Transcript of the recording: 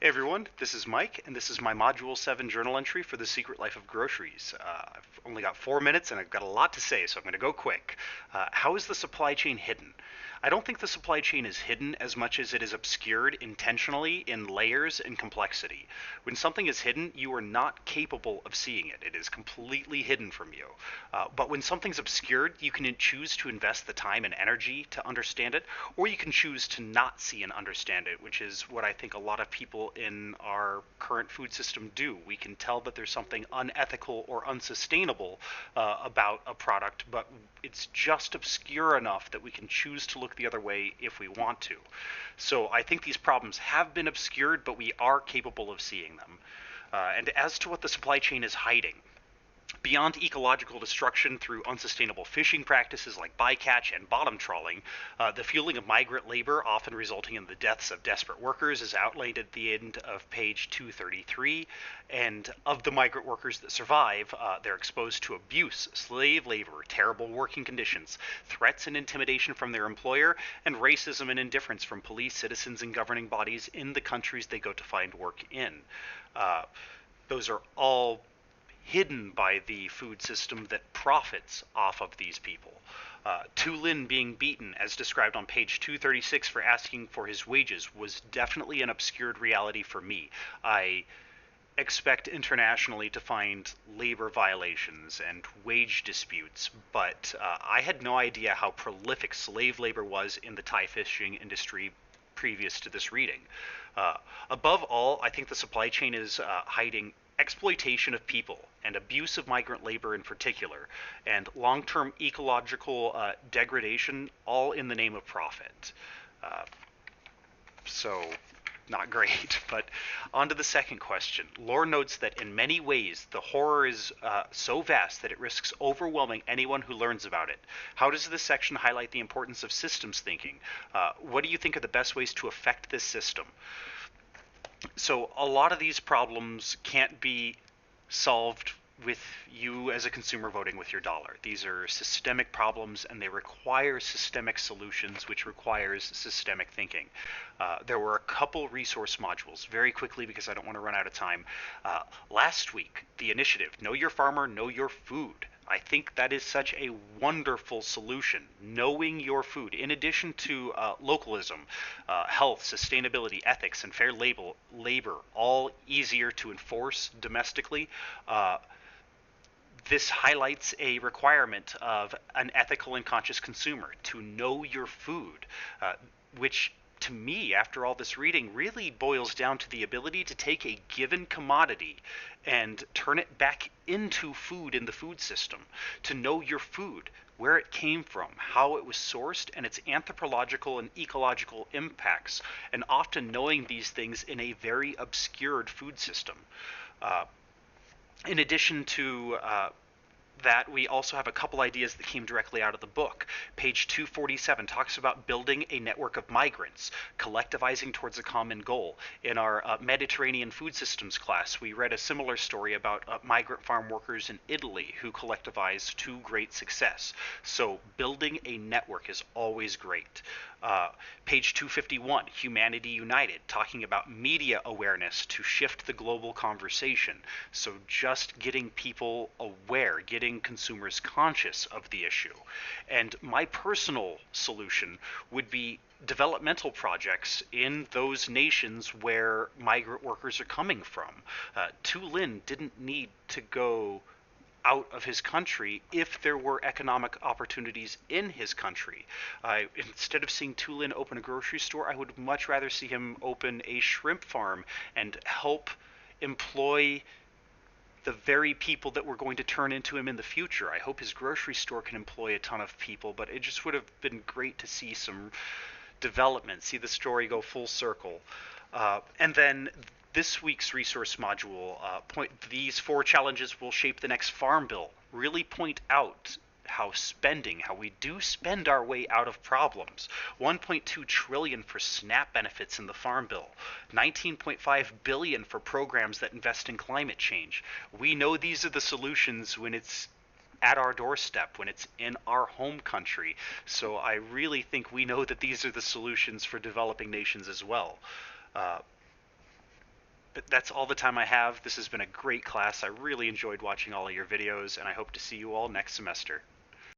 Hey everyone, this is Mike, and this is my Module 7 journal entry for The Secret Life of Groceries. I've only got 4 minutes and I've got a lot to say, so I'm going to go quick. How is the supply chain hidden? I don't think the supply chain is hidden as much as it is obscured intentionally in layers and complexity. When something is hidden, you are not capable of seeing it. It is completely hidden from you. But when something's obscured, you can choose to invest the time and energy to understand it, or you can choose to not see and understand it, which is what I think a lot of people in our current food system do. We can tell that there's something unethical or unsustainable about a product, but it's just obscure enough that we can choose to look the other way if we want to. So I think these problems have been obscured, but we are capable of seeing them. And as to what the supply chain is hiding, beyond ecological destruction through unsustainable fishing practices like bycatch and bottom trawling, the fueling of migrant labor, often resulting in the deaths of desperate workers, is outlined at the end of page 233. And of the migrant workers that survive, they're exposed to abuse, slave labor, terrible working conditions, threats and intimidation from their employer, and racism and indifference from police, citizens, and governing bodies in the countries they go to find work in. Those are all hidden by the food system that profits off of these people. Tu Lin being beaten, as described on page 236, for asking for his wages was definitely an obscured reality for me. I expect internationally to find labor violations and wage disputes, but I had no idea how prolific slave labor was in the Thai fishing industry previous to this reading. Above all, I think the supply chain is hiding exploitation of people and abuse of migrant labor in particular, and long-term ecological degradation, all in the name of profit. Uh, so not great. But on to the second question. Lore notes that in many ways the horror is so vast that it risks overwhelming anyone who learns about it. How does this section highlight the importance of systems thinking? What do you think are the best ways to affect this system? So a lot of these problems can't be solved with you as a consumer voting with your dollar. These are systemic problems and they require systemic solutions, which requires systemic thinking. There were a couple resource modules, very quickly because I don't want to run out of time. Last week, the initiative, Know Your Farmer, Know Your Food. I think that is such a wonderful solution. Knowing your food, in addition to localism, health, sustainability, ethics, and fair labor, all easier to enforce domestically. This highlights a requirement of an ethical and conscious consumer to know your food, which to me, after all this reading, really boils down to the ability to take a given commodity and turn it back into food in the food system, to know your food, where it came from, how it was sourced, and its anthropological and ecological impacts, and often knowing these things in a very obscured food system. Uh, in addition to that, we also have a couple ideas that came directly out of the book. Page 247 talks about building a network of migrants, collectivizing towards a common goal. In our Mediterranean food systems class, we read a similar story about migrant farm workers in Italy who collectivized to great success. So building a network is always great. Page 251, Humanity United, talking about media awareness to shift the global conversation. So just getting people aware, getting consumers conscious of the issue. And my personal solution would be developmental projects in those nations where migrant workers are coming from. Tu Lin didn't need to go out of his country if there were economic opportunities in his country. Instead of seeing Tu Lin open a grocery store, I would much rather see him open a shrimp farm and help employ the very people that we're going to turn into him in the future. I hope his grocery store can employ a ton of people, but it just would have been great to see some development, see the story go full circle. And then this week's resource module, these 4 challenges will shape the next farm bill, really point out how we do spend our way out of problems. 1.2 trillion for SNAP benefits in the farm bill, 19.5 billion for programs that invest in climate change. We know these are the solutions when it's at our doorstep, when it's in our home country. So I really think we know that these are the solutions for developing nations as well. Uh, But that's all the time I have. This has been a great class. I really enjoyed watching all of your videos, and I hope to see you all next semester.